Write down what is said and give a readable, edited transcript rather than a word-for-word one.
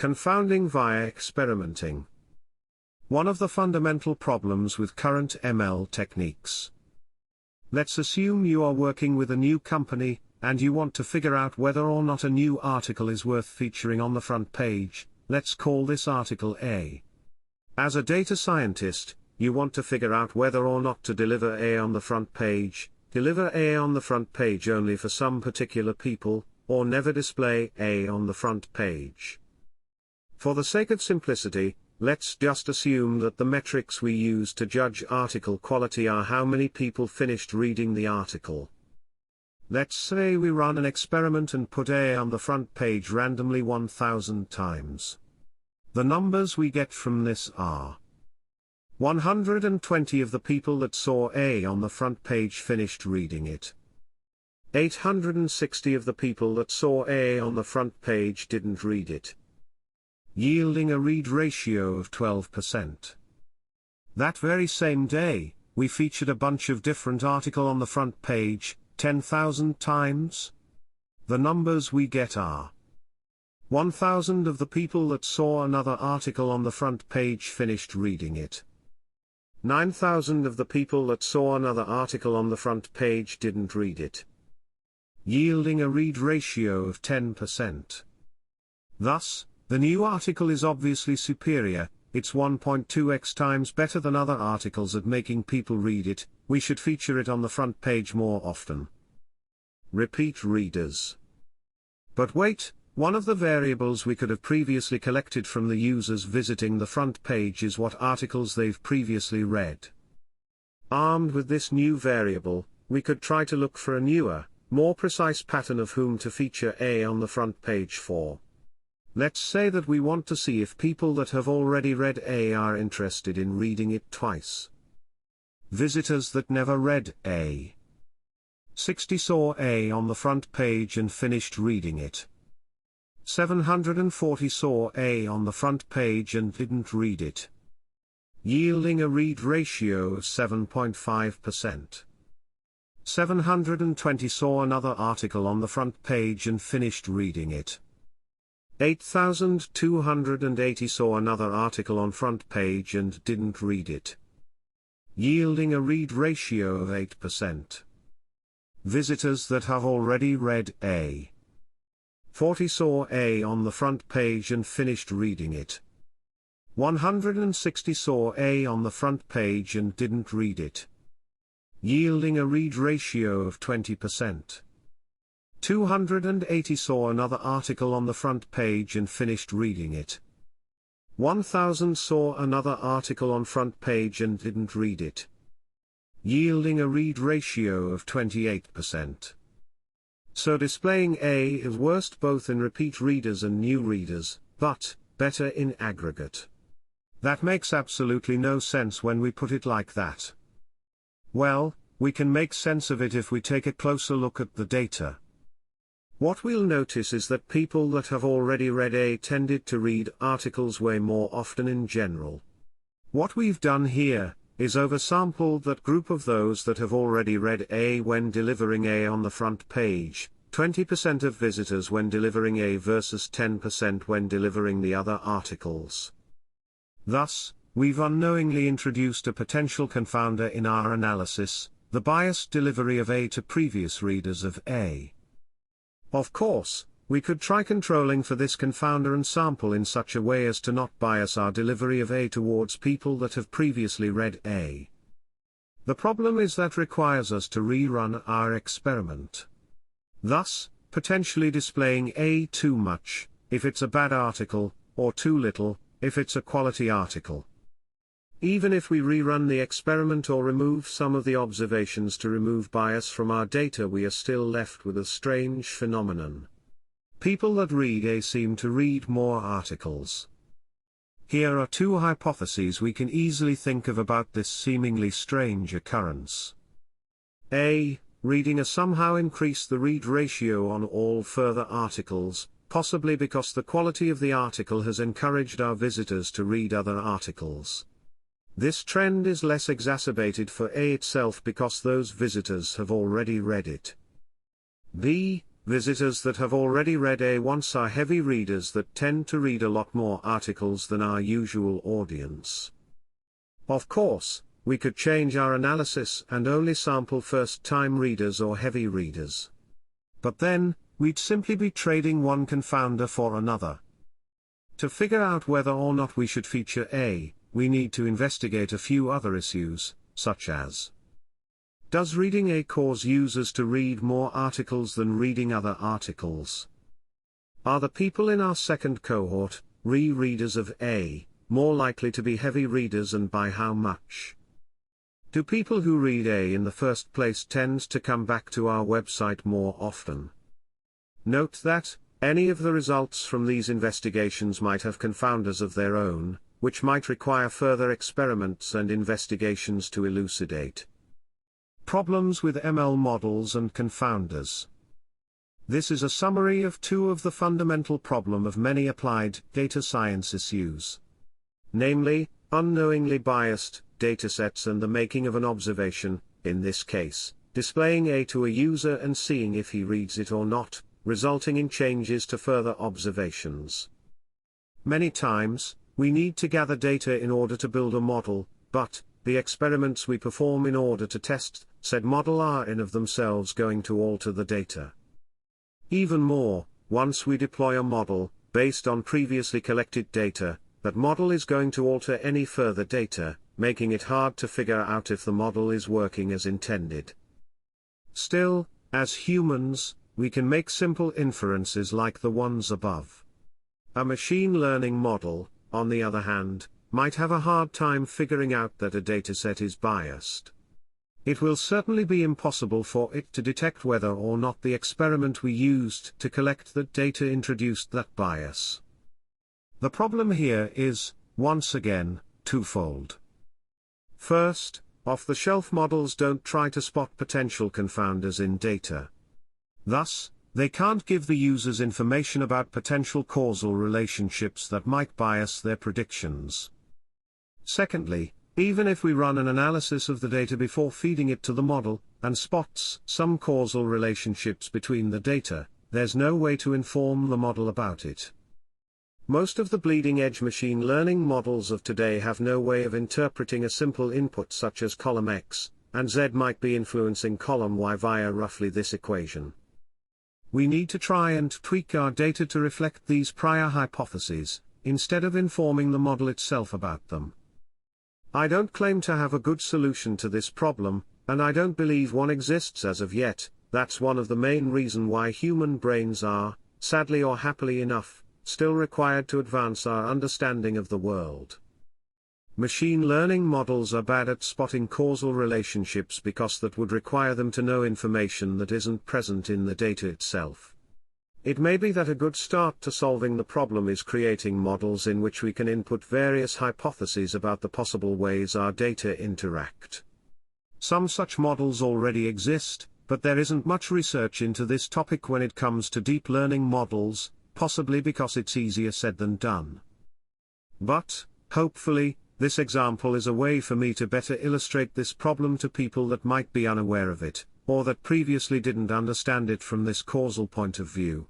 Confounding via experimenting. One of the fundamental problems with current ML techniques. Let's assume you are working with a new company, and you want to figure out whether or not a new article is worth featuring on the front page. Let's call this article A. As a data scientist, you want to figure out whether or not to deliver A on the front page, deliver A on the front page only for some particular people, or never display A on the front page. For the sake of simplicity, let's just assume that the metrics we use to judge article quality are how many people finished reading the article. Let's say we run an experiment and put A on the front page randomly 1000 times. The numbers we get from this are: 120 of the people that saw A on the front page finished reading it. 860 of the people that saw A on the front page didn't read it, yielding a read ratio of 12%. That very same day, we featured a bunch of different article on the front page, 10,000 times. The numbers we get are: 1,000 of the people that saw another article on the front page finished reading it. 9,000 of the people that saw another article on the front page didn't read it, yielding a read ratio of 10%. Thus, the new article is obviously superior. It's 1.2x times better than other articles at making people read it. We should feature it on the front page more often. Repeat readers. But wait, one of the variables we could have previously collected from the users visiting the front page is what articles they've previously read. Armed with this new variable, we could try to look for a newer, more precise pattern of whom to feature A on the front page for. Let's say that we want to see if people that have already read A are interested in reading it twice. Visitors that never read A. 60 saw A on the front page and finished reading it. 740 saw A on the front page and didn't read it, yielding a read ratio of 7.5%. 720 saw another article on the front page and finished reading it. 8,280 saw another article on front page and didn't read it, yielding a read ratio of 8%. Visitors that have already read A. 40 saw A on the front page and finished reading it. 160 saw A on the front page and didn't read it, yielding a read ratio of 20%. 280 saw another article on the front page and finished reading it. 1,000 saw another article on front page and didn't read it, yielding a read ratio of 28%. So displaying A is worst both in repeat readers and new readers, but better in aggregate. That makes absolutely no sense when we put it like that. Well, we can make sense of it if we take a closer look at the data. What we'll notice is that people that have already read A tended to read articles way more often in general. What we've done here is oversampled that group of those that have already read A when delivering A on the front page, 20% of visitors when delivering A versus 10% when delivering the other articles. Thus, we've unknowingly introduced a potential confounder in our analysis, the biased delivery of A to previous readers of A. Of course, we could try controlling for this confounder and sample in such a way as to not bias our delivery of A towards people that have previously read A. The problem is that requires us to rerun our experiment, thus, potentially displaying A too much, if it's a bad article, or too little, if it's a quality article. Even if we rerun the experiment or remove some of the observations to remove bias from our data, we are still left with a strange phenomenon. People that read A seem to read more articles. Here are two hypotheses we can easily think of about this seemingly strange occurrence. A. Reading A somehow increased the read ratio on all further articles, possibly because the quality of the article has encouraged our visitors to read other articles. This trend is less exacerbated for A itself because those visitors have already read it. B. visitors that have already read A once are heavy readers that tend to read a lot more articles than our usual audience. Of course, we could change our analysis and only sample first-time readers or heavy readers. But then, we'd simply be trading one confounder for another. To figure out whether or not we should feature A, we need to investigate a few other issues, such as: does reading A cause users to read more articles than reading other articles? Are the people in our second cohort, rereaders of A, more likely to be heavy readers, and by how much? Do people who read A in the first place tend to come back to our website more often? Note that any of the results from these investigations might have confounders of their own, which might require further experiments and investigations to elucidate. Problems with ML models and confounders. This is a summary of two of the fundamental problem of many applied data science issues. Namely, unknowingly biased datasets and the making of an observation, in this case, displaying A to a user and seeing if he reads it or not, resulting in changes to further observations. Many times, we need to gather data in order to build a model, but the experiments we perform in order to test said model are in of themselves going to alter the data. Even more, once we deploy a model, based on previously collected data, that model is going to alter any further data, making it hard to figure out if the model is working as intended. Still, as humans, we can make simple inferences like the ones above. A machine learning model, on the other hand, might have a hard time figuring out that a dataset is biased. It will certainly be impossible for it to detect whether or not the experiment we used to collect that data introduced that bias. The problem here is, once again, twofold. First, off-the-shelf models don't try to spot potential confounders in data. Thus, they can't give the users information about potential causal relationships that might bias their predictions. Secondly, even if we run an analysis of the data before feeding it to the model, and spots some causal relationships between the data, there's no way to inform the model about it. Most of the bleeding-edge machine learning models of today have no way of interpreting a simple input such as column X, and Z might be influencing column Y via roughly this equation. We need to try and tweak our data to reflect these prior hypotheses, instead of informing the model itself about them. I don't claim to have a good solution to this problem, and I don't believe one exists as of yet. That's one of the main reasons why human brains are, sadly or happily enough, still required to advance our understanding of the world. Machine learning models are bad at spotting causal relationships because that would require them to know information that isn't present in the data itself. It may be that a good start to solving the problem is creating models in which we can input various hypotheses about the possible ways our data interact. Some such models already exist, but there isn't much research into this topic when it comes to deep learning models, possibly because it's easier said than done. But, hopefully, this example is a way for me to better illustrate this problem to people that might be unaware of it, or that previously didn't understand it from this causal point of view.